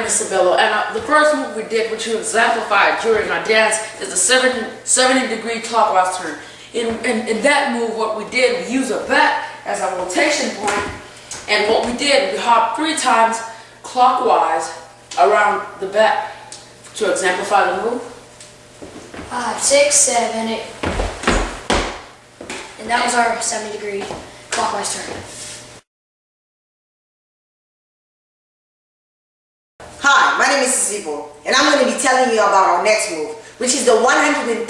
name is Sabelo, and the first move we did, which you exemplified during our dance, is the 70-degree clockwise turn. In that move, what we did, we used a bat as our rotation point, and what we did, we hopped 3 times clockwise around the bat. To exemplify the move. 5, 6, 7, 8. And that was our 70-degree clockwise turn. Hi, my name is Sisipho, and I'm going to be telling you about our next move, which is the 135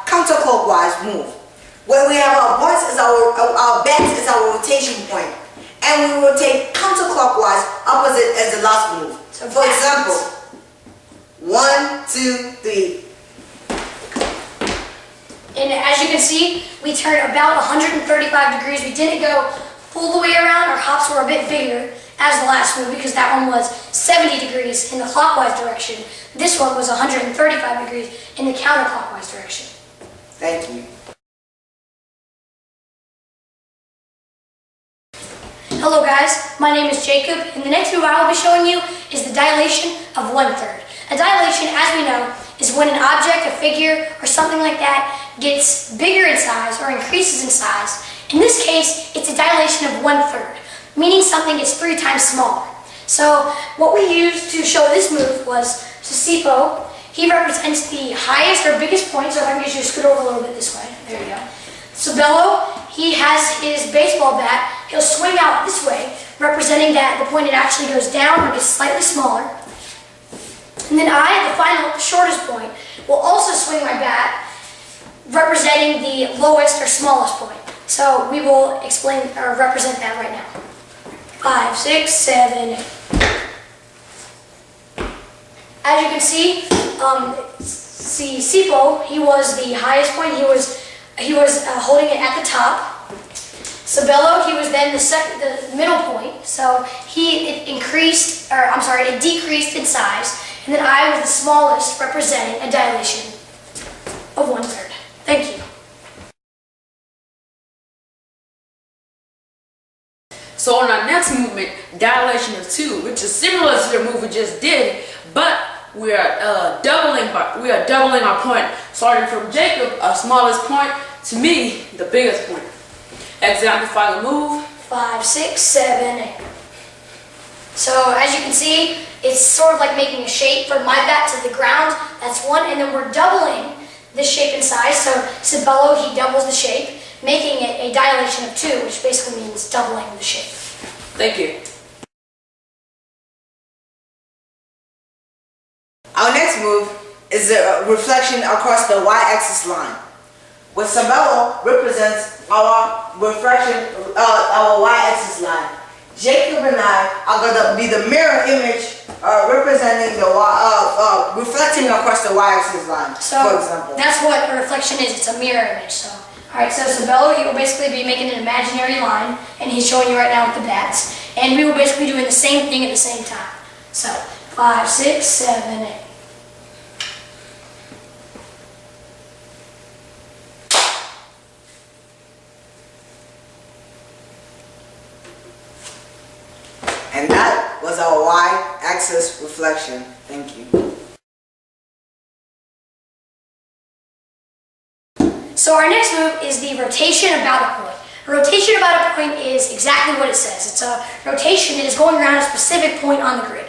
counterclockwise move, where we have our points as our bats as our rotation point, and we rotate counterclockwise opposite as the last move. So for example, 1, 2, 3. And as you can see, we turned about 135 degrees. We didn't go full the way around. Our hops were a bit bigger as the last move because that one was 70 degrees in the clockwise direction. This one was 135 degrees in the counterclockwise direction. Thank you. Hello guys, my name is Jacob, and the next move I will be showing you is the dilation of 1/3. A dilation, as we know, is when an object, a figure, or something like that gets bigger in size or increases in size. In this case, it's a dilation of 1/3, meaning something gets 3 times smaller. So what we used to show this move was Sisipho. He represents the highest or biggest point, so if I can get you to scoot over a little bit this way. There you go. Sabelo, he has his baseball bat. He'll swing out this way, representing that the point it actually goes down or gets slightly smaller. And then I, the final, shortest point, will also swing my bat, representing the lowest or smallest point. So we will explain or represent that right now. 5, 6, 7, 8. As you can see, Sisipho, he was the highest point. He was holding it at the top. Sabelo, he was then the middle point. So it decreased in size. And then I was the smallest, representing a dilation of 1/3. Thank you. So on our next movement, dilation of 2, which is similar to the move we just did, but we are doubling our point, starting from Jacob, our smallest point, to me, the biggest point. Exemplify the move. 5, 6, 7, 8. So as you can see, it's sort of like making a shape from my bat to the ground. That's 1, and then we're doubling the shape in size. So Sabelo, he doubles the shape, making it a dilation of 2, which basically means doubling the shape. Thank you. Our next move is a reflection across the y-axis line, where Sabelo represents our reflection, our y-axis line. Jacob and I are going to be the mirror image representing the reflecting across the y-axis line, So for example. that's what a reflection is. It's a mirror image. So, all right. So Sabelo, he will basically be making an imaginary line, and he's showing you right now with the bats. And we will basically be doing the same thing at the same time. So 5, 6, 7, 8. And that was our y-axis reflection. Thank you. So our next move is the rotation about a point. A rotation about a point is exactly what it says. It's a rotation that is going around a specific point on the grid.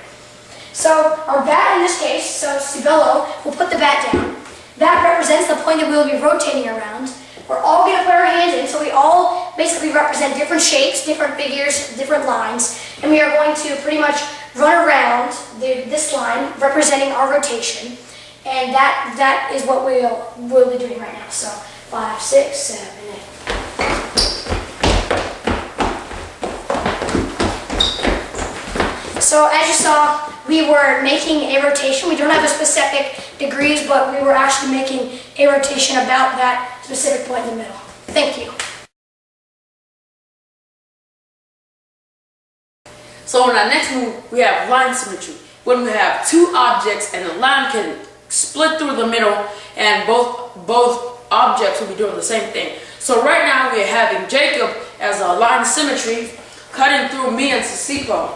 So our bat in this case, so Sabelo, will put the bat down. That represents the point that we will be rotating around. We're all going to put our hands in, so we all basically represent different shapes, different figures, different lines, and we are going to pretty much run around this line representing our rotation, and that is what we'll be doing right now. So 5, 6, 7, 8. So as you saw, we were making a rotation. We don't have a specific degrees, but we were actually making a rotation about that specific point in the middle. Thank you. So on our next move, we have line symmetry. When we have 2 objects and the line can split through the middle, and both objects will be doing the same thing. So right now we are having Jacob as a line symmetry cutting through me and Sisipho,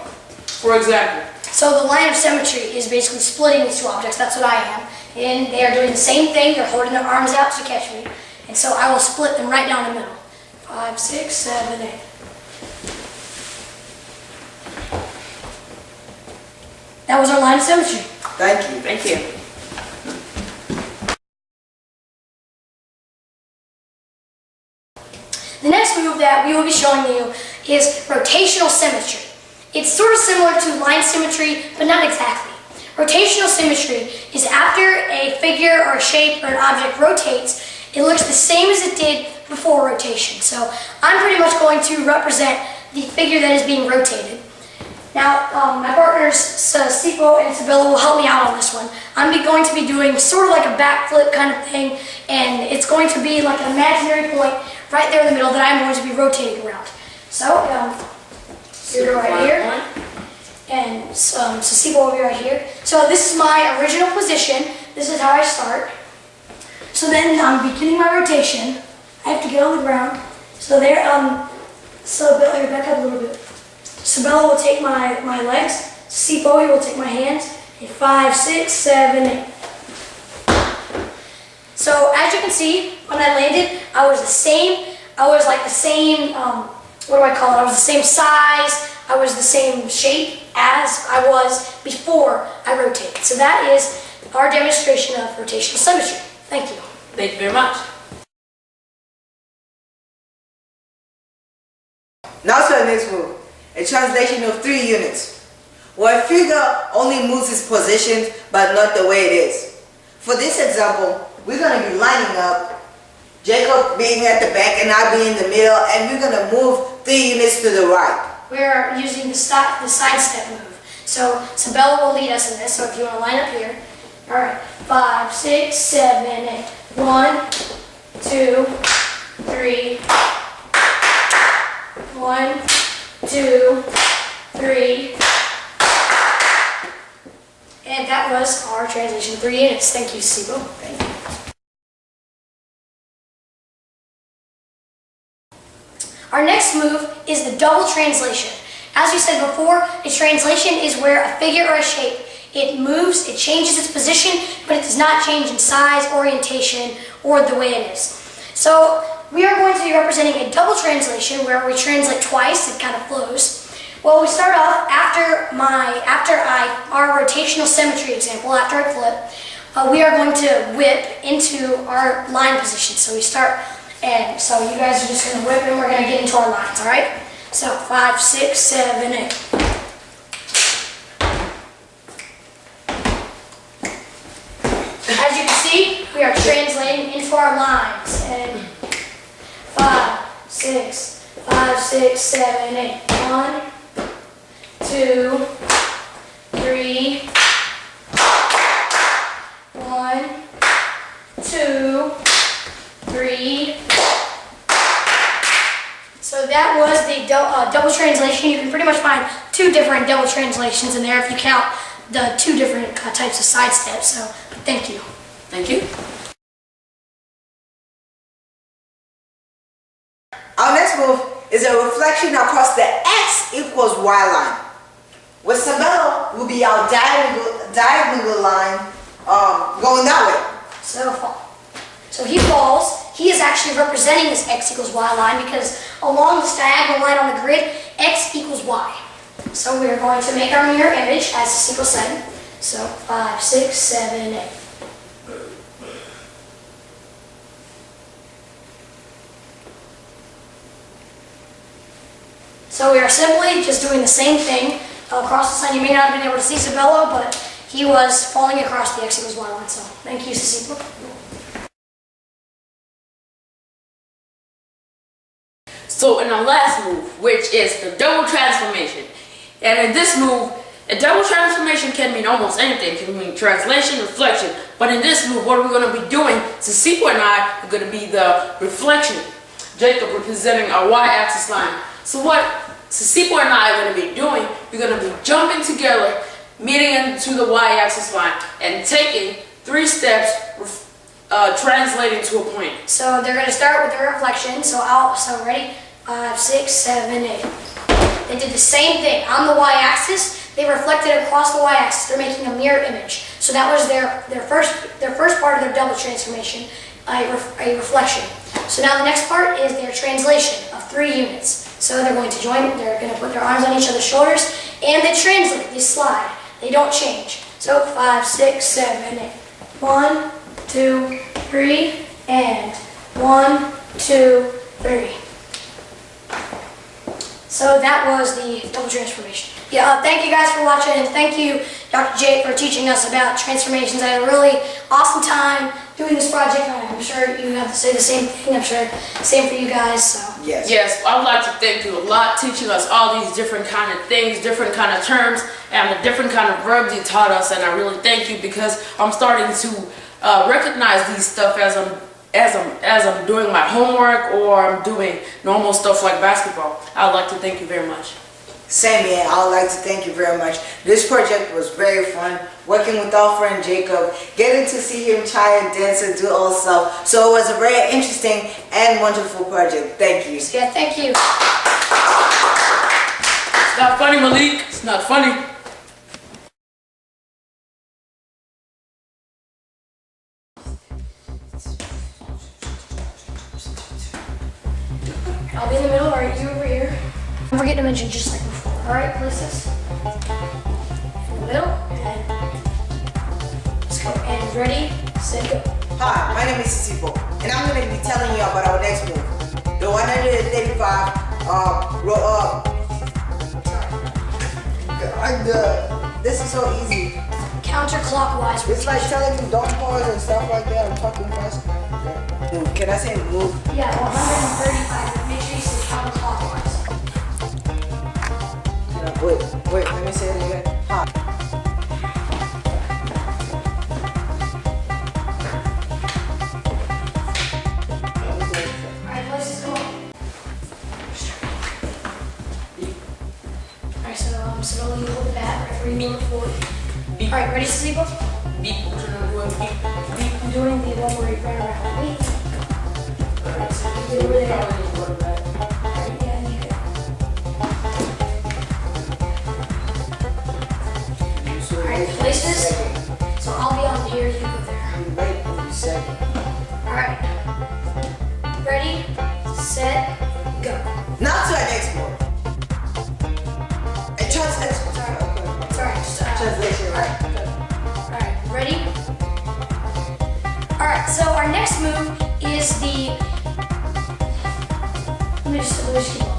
for example. So the line of symmetry is basically splitting these two objects. That's what I am. And they are doing the same thing. They're holding their arms out to catch me. And so I will split them right down the middle. 5, 6, 7, 8. That was our line of symmetry. Thank you. Thank you. The next move that we will be showing you is rotational symmetry. It's sort of similar to line symmetry, but not exactly. Rotational symmetry is after a figure or a shape or an object rotates, it looks the same as it did before rotation. So I'm pretty much going to represent the figure that is being rotated. Now, my partners Sisipho and Sabelo will help me out on this one. I'm going to be doing sort of like a backflip kind of thing, and it's going to be like an imaginary point right there in the middle that I'm going to be rotating around. So, you're right here, and Sisipho will be right here. So this is my original position. This is how I start. So then I'm beginning my rotation. I have to get on the ground. So there, Sabelo, back up a little bit. Sabelo will take my legs. Sisipho will take my hands. 5, 6, 7, 8. So as you can see, when I landed, I was the same. I was like the same. What do I call it? I was the same size. I was the same shape as I was before I rotated. So that is our demonstration of rotational symmetry. Thank you. Thank you very much. Now to the next move. A translation of 3 units, where a figure only moves its position but not the way it is. For this example, we're going to be lining up, Jacob being at the back and I being in the middle, and we're going to move 3 units to the right. We're using the side step move. So Sabelo will lead us in this, so if you want to line up here. Alright, 5, 6, 7, 8. 1, 2, 3. 1, 2, 3. And that was our translation, 3 units. Thank you, Sisipho. Thank you. Our next move is the double translation. As we said before, a translation is where a figure or a shape, it moves, it changes its position, but it does not change in size, orientation, or the way it is. So we are going to be representing a double translation where we translate twice, it kind of flows. Well, we start off after our rotational symmetry example, after I flip, we are going to whip into our line position. So we start, and so you guys are just going to whip and we're going to get into our lines, all right? So 5, 6, 7, 8. As you can see, we are translating into our lines. And 5, 6, 5, 6, 7, 8. 1, 2, 3. 1, 2, 3. So that was the double translation. You can pretty much find 2 different double translations in there if you count the 2 different types of side steps. So thank you. Thank you. Our next move is a reflection across the x equals y line. With Sabelo will be our diagonal line going that way. So he falls. He is actually representing this x equals y line because along this diagonal line on the grid, x equals y. So we are going to make our mirror image as Sisipho said. So 5, 6, 7, 8. So we are simply just doing the same thing across the sign. You may not have been able to see Sabelo, but he was falling across the x equals y line. So thank you, Sisipho. So in our last move, which is the double transformation, and in this move, a double transformation can mean almost anything. It can mean translation, reflection. But in this move, what are we going to be doing? Sisipho and I are going to be the reflection. Jacob representing our y-axis line. So what Sisipho and I are going to be doing, we're going to be jumping together, meeting into the y-axis line, and taking 3 steps, translating to a point. So they're going to start with the reflection. So ready? 5, 6, 7, 8. They did the same thing on the y-axis. They reflected across the y-axis. They're making a mirror image. So that was their first part of their double transformation, a reflection. So now the next part is their translation of 3 units. So they're going to join, they're going to put their arms on each other's shoulders, and they translate, they slide. They don't change. So 5, 6, 7, 8. 1, 2, 3, and 1, 2, 3. So that was the double transformation. Yeah, thank you guys for watching, and thank you, Dr. J, for teaching us about transformations. I had a really awesome time doing this project. I'm sure you have to say the same thing. I'm sure same for you guys. So yes, I would like to thank you a lot, teaching us all these different kind of things, different kind of terms, and the different kind of verbs you taught us. And I really thank you because I'm starting to recognize these stuff as I'm doing my homework or I'm doing normal stuff like basketball. I'd like to thank you very much. Same here. I would like to thank you very much. This project was very fun. Working with our friend Jacob, getting to see him try and dance and do all stuff. So it was a very interesting and wonderful project. Thank you. yeah, thank you. It's not funny, Malik. It's not funny. I'll be in the middle. All right, you over here. Don't forget to mention just like before. All right, place this in the middle. And let's go. And ready, set, go. Hi, my name is Sisipho, and I'm going to be telling you about our next move. The 135 this is so easy. Counterclockwise. It's like telling you don't pause and stuff like that. I'm talking fast. Move. Can I say move? Yeah, 135. Make sure you say counterclockwise. Wait, let me say it again. Hi. Alright, places go. Alright, so Sabelo, you hold the bat right where you were before. Alright, ready, Sisipho? Beep. I'm doing the one where you run around. Wait. Alright, so you get over there. Alright, yeah, you good. Alright, places. So I'll be on here, you go there. Alright. Ready, set, go. Now to our next move. Sorry, just Translation, right? Alright, ready? Alright, so our next move is the. Let me just keep on.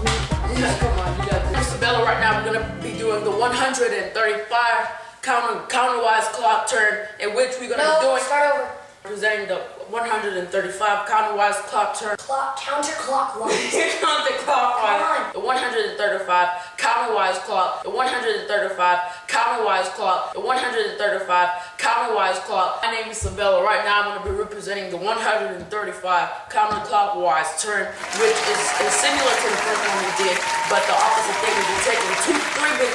Yeah, come on, you got this. Sabelo, right now we're gonna be doing the 135 counterwise clock turn, in which we're gonna be doing start over. presenting the 135 counterwise clock turn. Counterclockwise. Counterclockwise. The 135 counterwise clock. The 135 counterwise clock. The 135 counterwise clock. My name is Sabelo. Right now I'm going to be representing the 135 counterclockwise turn, which is similar to the first one we did, but the opposite thing is you're taking 3 big